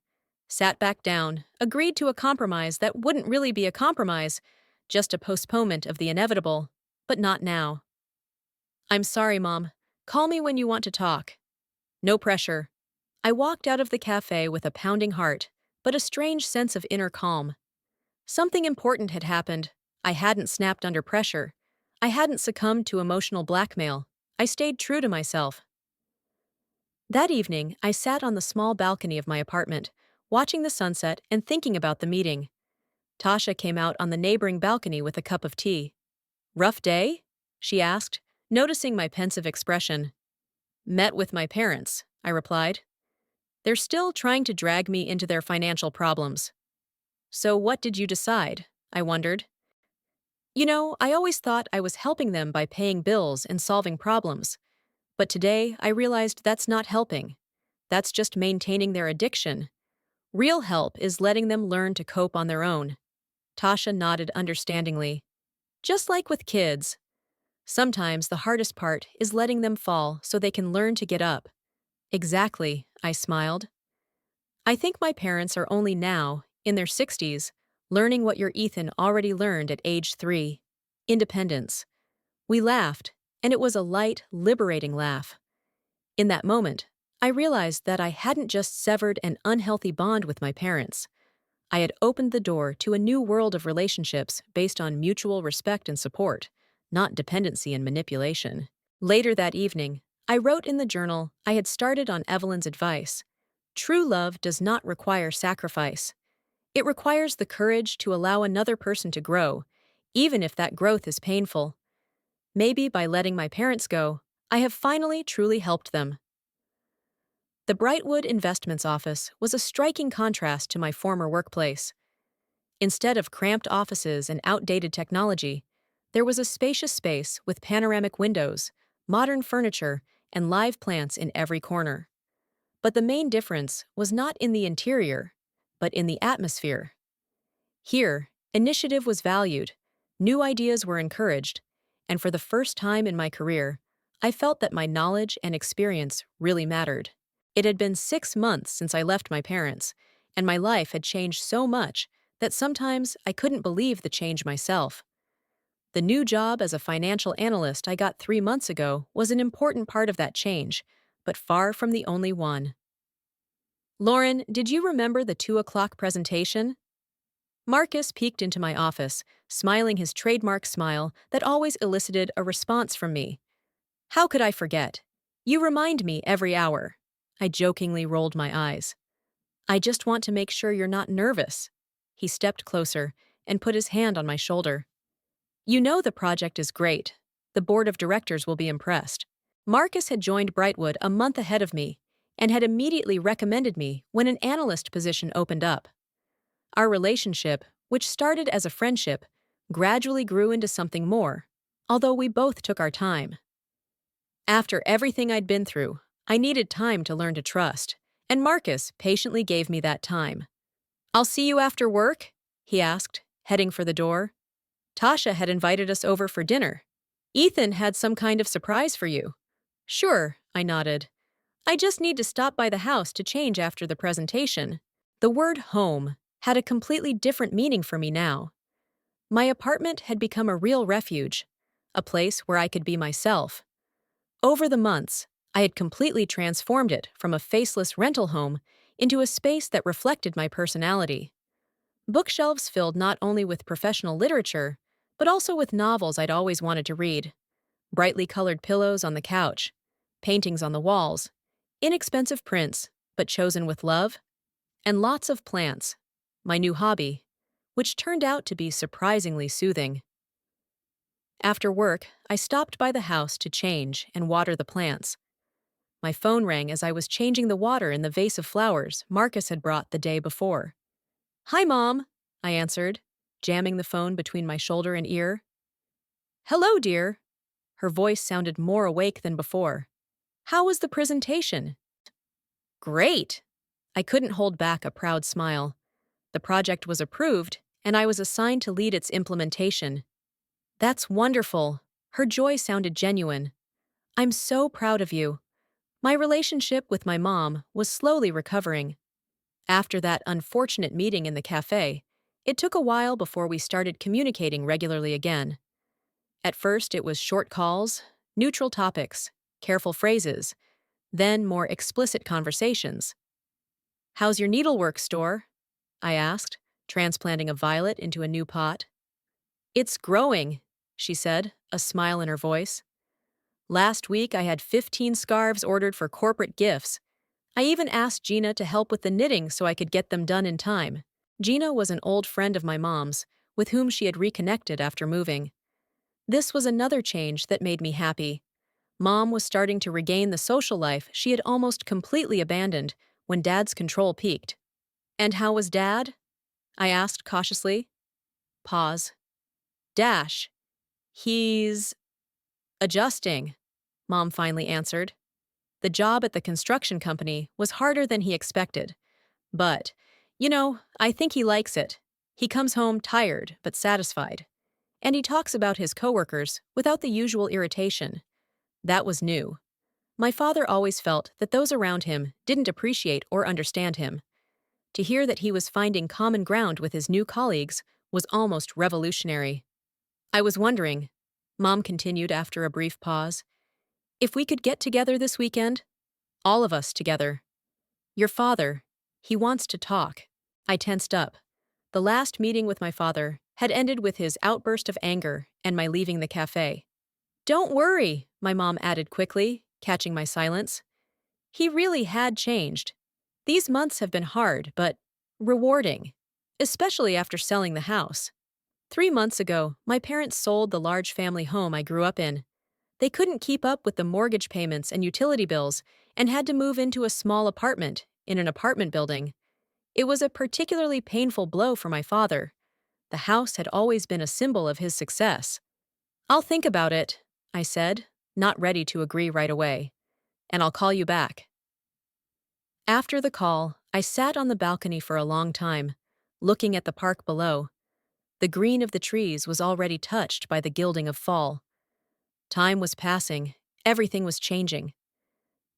Sat back down, agreed to a compromise that wouldn't really be a compromise, just a postponement of the inevitable, but not now. I'm sorry, Mom. Call me when you want to talk. No pressure. I walked out of the cafe with a pounding heart, but a strange sense of inner calm. Something important had happened. I hadn't snapped under pressure. I hadn't succumbed to emotional blackmail. I stayed true to myself. That evening, I sat on the small balcony of my apartment, watching the sunset and thinking about the meeting. Tasha came out on the neighboring balcony with a cup of tea. Rough day? She asked, noticing my pensive expression. Met with my parents, I replied. They're still trying to drag me into their financial problems. So what did you decide? I wondered. You know, I always thought I was helping them by paying bills and solving problems. But today, I realized that's not helping. That's just maintaining their addiction. Real help is letting them learn to cope on their own. Tasha nodded understandingly. Just like with kids, sometimes the hardest part is letting them fall so they can learn to get up. Exactly, I smiled. I think my parents are only now, in their 60s, learning what your Ethan already learned at age 3: independence. We laughed, and it was a light, liberating laugh. In that moment, I realized that I hadn't just severed an unhealthy bond with my parents. I had opened the door to a new world of relationships based on mutual respect and support, not dependency and manipulation. Later that evening, I wrote in the journal I had started on Evelyn's advice. True love does not require sacrifice. It requires the courage to allow another person to grow, even if that growth is painful. Maybe by letting my parents go, I have finally truly helped them. The Brightwood Investments office was a striking contrast to my former workplace. Instead of cramped offices and outdated technology, there was a spacious space with panoramic windows, modern furniture, and live plants in every corner. But the main difference was not in the interior, but in the atmosphere. Here, initiative was valued, new ideas were encouraged, and for the first time in my career, I felt that my knowledge and experience really mattered. It had been 6 months since I left my parents, and my life had changed so much that sometimes I couldn't believe the change myself. The new job as a financial analyst I got 3 months ago was an important part of that change, but far from the only one. Lauren, did you remember the 2 o'clock presentation? Marcus peeked into my office, smiling his trademark smile that always elicited a response from me. How could I forget? You remind me every hour. I jokingly rolled my eyes. I just want to make sure you're not nervous. He stepped closer and put his hand on my shoulder. You know the project is great. The board of directors will be impressed. Marcus had joined Brightwood a month ahead of me and had immediately recommended me when an analyst position opened up. Our relationship, which started as a friendship, gradually grew into something more, although we both took our time. After everything I'd been through, I needed time to learn to trust, and Marcus patiently gave me that time. I'll see you after work? He asked, heading for the door. Tasha had invited us over for dinner. Ethan had some kind of surprise for you. Sure, I nodded. I just need to stop by the house to change after the presentation. The word home had a completely different meaning for me now. My apartment had become a real refuge, a place where I could be myself. Over the months, I had completely transformed it from a faceless rental home into a space that reflected my personality. Bookshelves filled not only with professional literature, but also with novels I'd always wanted to read. Brightly colored pillows on the couch, paintings on the walls, inexpensive prints, but chosen with love, and lots of plants, my new hobby, which turned out to be surprisingly soothing. After work, I stopped by the house to change and water the plants. My phone rang as I was changing the water in the vase of flowers Marcus had brought the day before. Hi, Mom, I answered, jamming the phone between my shoulder and ear. Hello, dear. Her voice sounded more awake than before. How was the presentation? Great. I couldn't hold back a proud smile. The project was approved, and I was assigned to lead its implementation. That's wonderful. Her joy sounded genuine. I'm so proud of you. My relationship with my mom was slowly recovering. After that unfortunate meeting in the cafe, it took a while before we started communicating regularly again. At first, it was short calls, neutral topics, careful phrases, then more explicit conversations. How's your needlework store? I asked, transplanting a violet into a new pot. It's growing, she said, a smile in her voice. Last week, I had 15 scarves ordered for corporate gifts. I even asked Gina to help with the knitting so I could get them done in time. Gina was an old friend of my mom's, with whom she had reconnected after moving. This was another change that made me happy. Mom was starting to regain the social life she had almost completely abandoned when Dad's control peaked. And how was Dad? I asked cautiously. Pause. Dash. He's adjusting. Mom finally answered. The job at the construction company was harder than he expected. But, I think he likes it. He comes home tired but satisfied. And he talks about his coworkers without the usual irritation. That was new. My father always felt that those around him didn't appreciate or understand him. To hear that he was finding common ground with his new colleagues was almost revolutionary. I was wondering, Mom continued after a brief pause, if we could get together this weekend? All of us together. Your father, he wants to talk. I tensed up. The last meeting with my father had ended with his outburst of anger and my leaving the cafe. Don't worry, my mom added quickly, catching my silence. He really had changed. These months have been hard, but rewarding, especially after selling the house. 3 months ago, my parents sold the large family home I grew up in. They couldn't keep up with the mortgage payments and utility bills and had to move into a small apartment in an apartment building. It was a particularly painful blow for my father. The house had always been a symbol of his success. I'll think about it, I said, not ready to agree right away. And I'll call you back. After the call, I sat on the balcony for a long time, looking at the park below. The green of the trees was already touched by the gilding of fall. Time was passing, everything was changing.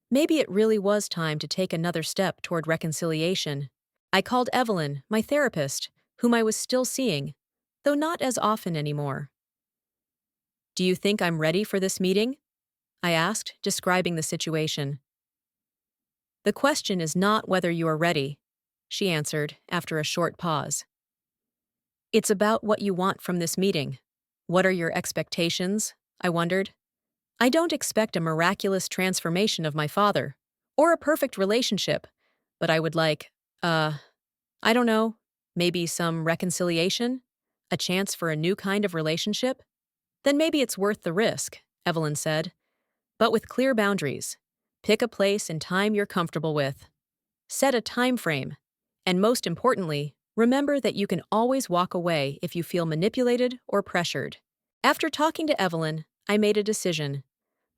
Maybe it really was time to take another step toward reconciliation. I called Evelyn, my therapist, whom I was still seeing, though not as often anymore. Do you think I'm ready for this meeting? I asked, describing the situation. The question is not whether you are ready, she answered after a short pause. It's about what you want from this meeting. What are your expectations? I wondered. I don't expect a miraculous transformation of my father, or a perfect relationship, but I would like, I don't know, maybe some reconciliation? A chance for a new kind of relationship? Then maybe it's worth the risk, Evelyn said. But with clear boundaries. Pick a place and time you're comfortable with. Set a time frame. And most importantly, remember that you can always walk away if you feel manipulated or pressured. After talking to Evelyn, I made a decision.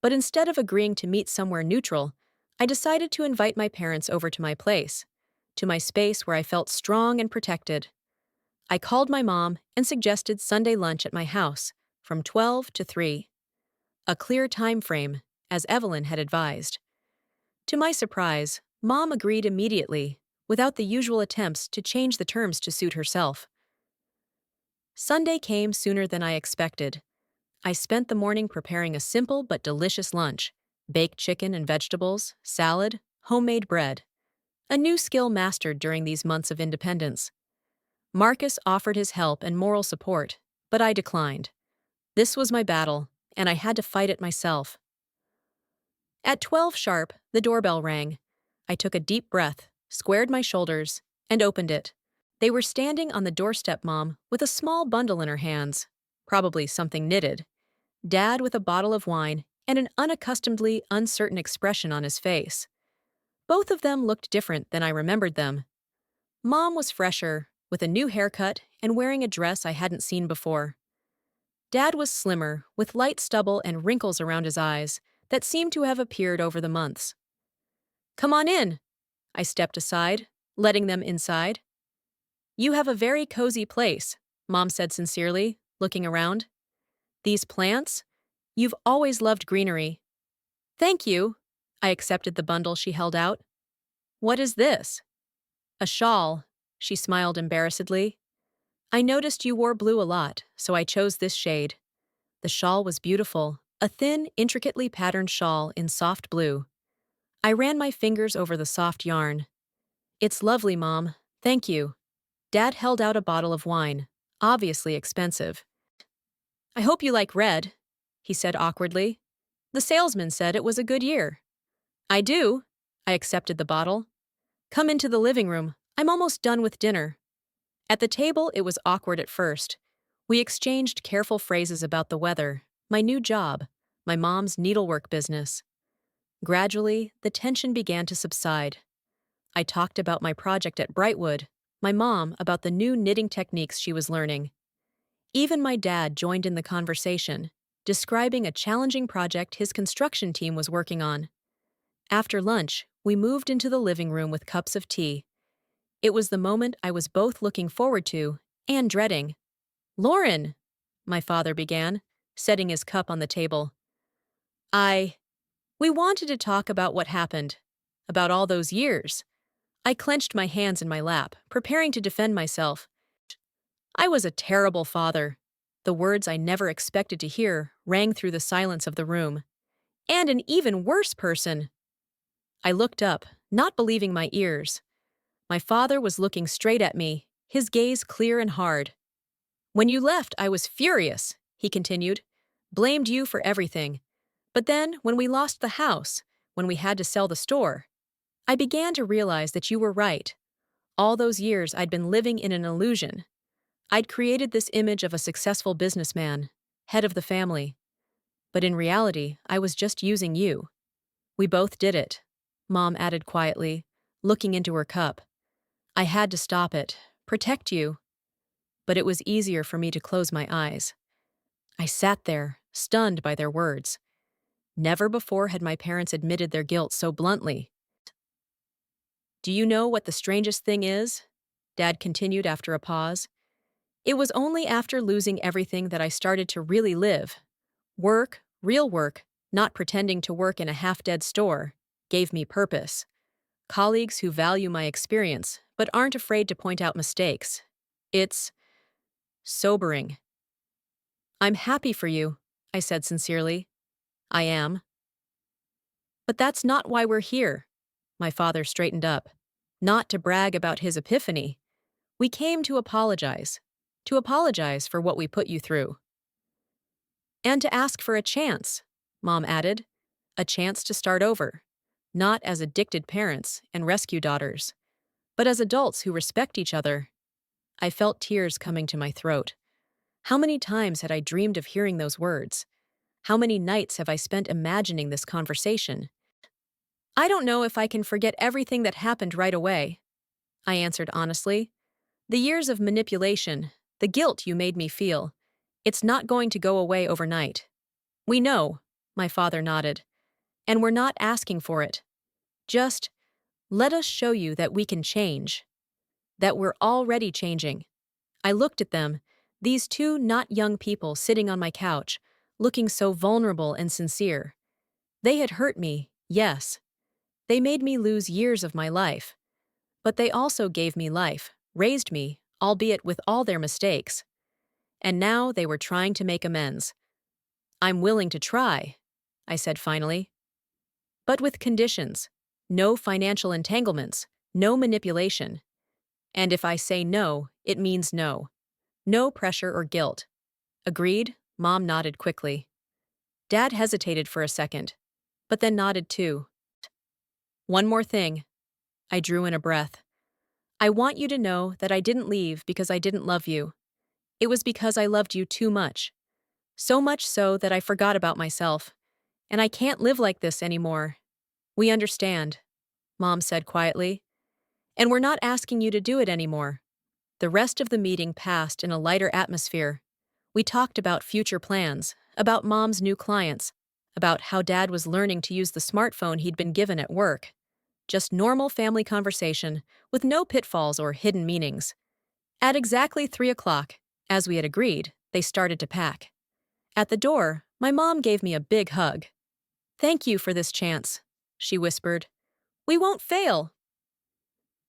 But instead of agreeing to meet somewhere neutral, I decided to invite my parents over to my place, to my space where I felt strong and protected. I called my mom and suggested Sunday lunch at my house, from 12 to 3. A clear time frame, as Evelyn had advised. To my surprise, Mom agreed immediately, without the usual attempts to change the terms to suit herself. Sunday came sooner than I expected. I spent the morning preparing a simple but delicious lunch: baked chicken and vegetables, salad, homemade bread. A new skill mastered during these months of independence. Marcus offered his help and moral support, but I declined. This was my battle, and I had to fight it myself. At 12 sharp, the doorbell rang. I took a deep breath, squared my shoulders, and opened it. They were standing on the doorstep, Mom, with a small bundle in her hands, probably something knitted. Dad with a bottle of wine and an unaccustomedly uncertain expression on his face. Both of them looked different than I remembered them. Mom was fresher, with a new haircut and wearing a dress I hadn't seen before. Dad was slimmer, with light stubble and wrinkles around his eyes that seemed to have appeared over the months. Come on in. I stepped aside, letting them inside. You have a very cozy place, Mom said sincerely, looking around. These plants? You've always loved greenery. Thank you. I accepted the bundle she held out. What is this? A shawl, she smiled embarrassedly. I noticed you wore blue a lot, so I chose this shade. The shawl was beautiful, a thin, intricately patterned shawl in soft blue. I ran my fingers over the soft yarn. It's lovely, Mom. Thank you. Dad held out a bottle of wine, obviously expensive. I hope you like red, he said awkwardly. The salesman said it was a good year. I do. I accepted the bottle. Come into the living room. I'm almost done with dinner. At the table, it was awkward at first. We exchanged careful phrases about the weather, my new job, my mom's needlework business. Gradually, the tension began to subside. I talked about my project at Brightwood, my mom about the new knitting techniques she was learning. Even my dad joined in the conversation, describing a challenging project his construction team was working on. After lunch, we moved into the living room with cups of tea. It was the moment I was both looking forward to and dreading. "Lauren," my father began, setting his cup on the table. I. We wanted to talk about what happened. About all those years. I clenched my hands in my lap, preparing to defend myself. I was a terrible father. The words I never expected to hear rang through the silence of the room. And an even worse person. I looked up, not believing my ears. My father was looking straight at me, his gaze clear and hard. "When you left, I was furious," he continued. "Blamed you for everything. But then, when we lost the house, when we had to sell the store, I began to realize that you were right. All those years I'd been living in an illusion. I'd created this image of a successful businessman, head of the family. But in reality, I was just using you. We both did it," Mom added quietly, looking into her cup. "I had to stop it, protect you. But it was easier for me to close my eyes." I sat there, stunned by their words. Never before had my parents admitted their guilt so bluntly. "Do you know what the strangest thing is?" Dad continued after a pause. "It was only after losing everything that I started to really live. Work, real work, not pretending to work in a half-dead store, gave me purpose. Colleagues who value my experience, but aren't afraid to point out mistakes. It's sobering." "I'm happy for you," I said sincerely. "I am. But that's not why we're here." My father straightened up. "Not to brag about his epiphany. We came to apologize. To apologize for what we put you through. And to ask for a chance," Mom added. "A chance to start over. Not as addicted parents and rescue daughters, but as adults who respect each other." I felt tears coming to my throat. How many times had I dreamed of hearing those words? How many nights have I spent imagining this conversation? "I don't know if I can forget everything that happened right away," I answered honestly. "The years of manipulation, the guilt you made me feel, it's not going to go away overnight." "We know," my father nodded, "and we're not asking for it. Just let us show you that we can change, that we're already changing." I looked at them, these two not young people sitting on my couch, looking so vulnerable and sincere. They had hurt me, yes. They made me lose years of my life. But they also gave me life, raised me, albeit with all their mistakes. And now they were trying to make amends. "I'm willing to try," I said finally. "But with conditions. No financial entanglements, no manipulation. And if I say no, it means no. No pressure or guilt." "Agreed?" Mom nodded quickly. Dad hesitated for a second, but then nodded too. "One more thing." I drew in a breath. "I want you to know that I didn't leave because I didn't love you. It was because I loved you too much. So much so that I forgot about myself. And I can't live like this anymore." "We understand," Mom said quietly. "And we're not asking you to do it anymore." The rest of the meeting passed in a lighter atmosphere. We talked about future plans, about Mom's new clients, about how Dad was learning to use the smartphone he'd been given at work. Just normal family conversation, with no pitfalls or hidden meanings. At exactly 3 o'clock, as we had agreed, they started to pack. At the door, my mom gave me a big hug. "Thank you for this chance," she whispered. "We won't fail."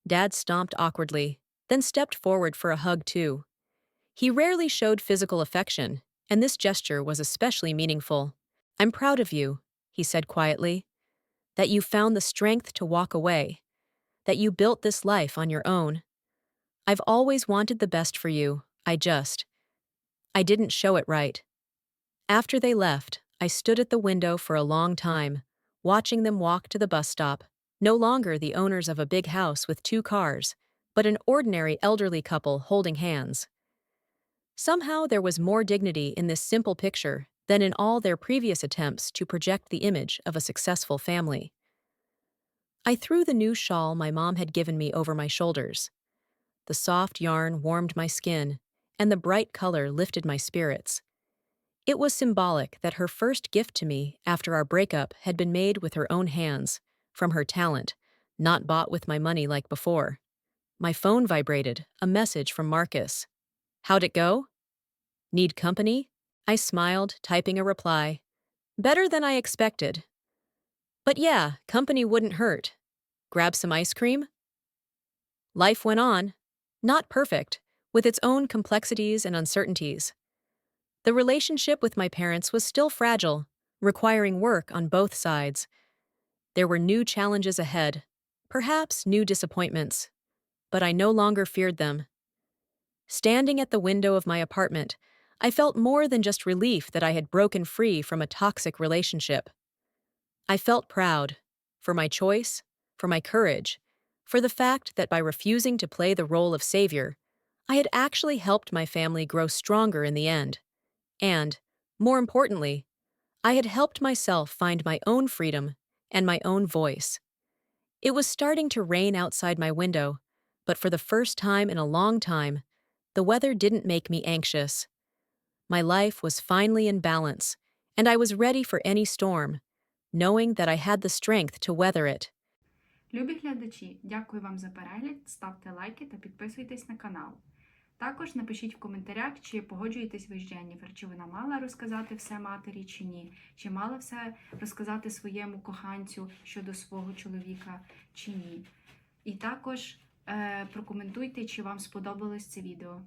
Dad stomped awkwardly, then stepped forward for a hug too. He rarely showed physical affection, and this gesture was especially meaningful. "I'm proud of you," he said quietly. "That you found the strength to walk away. That you built this life on your own. I've always wanted the best for you, I didn't show it right." After they left, I stood at the window for a long time, watching them walk to the bus stop, no longer the owners of a big house with 2 cars, but an ordinary elderly couple holding hands. Somehow there was more dignity in this simple picture than in all their previous attempts to project the image of a successful family. I threw the new shawl my mom had given me over my shoulders. The soft yarn warmed my skin, and the bright color lifted my spirits. It was symbolic that her first gift to me after our breakup had been made with her own hands, from her talent, not bought with my money like before. My phone vibrated, a message from Marcus. How'd it go? Need company? I smiled, typing a reply. Better than I expected. But yeah, company wouldn't hurt. Grab some ice cream? Life went on. Not perfect, with its own complexities and uncertainties. The relationship with my parents was still fragile, requiring work on both sides. There were new challenges ahead, perhaps new disappointments, but I no longer feared them. Standing at the window of my apartment, I felt more than just relief that I had broken free from a toxic relationship. I felt proud for my choice, for my courage, for the fact that by refusing to play the role of savior, I had actually helped my family grow stronger in the end. And, more importantly, I had helped myself find my own freedom and my own voice. It was starting to rain outside my window, but for the first time in a long time, the weather didn't make me anxious. My life was finally in balance, and I was ready for any storm, knowing that I had the strength to weather it. Любі глядачі, дякую вам за перегляд, ставте лайки та підписуйтесь на канал. Також напишіть в коментарях, чи погоджуєтесь ви з Дженніфер, чи вона мала розказати все матері, чи ні, чи мала все розказати своєму коханцю щодо свого чоловіка, чи ні. І також прокоментуйте, чи вам сподобалось це відео.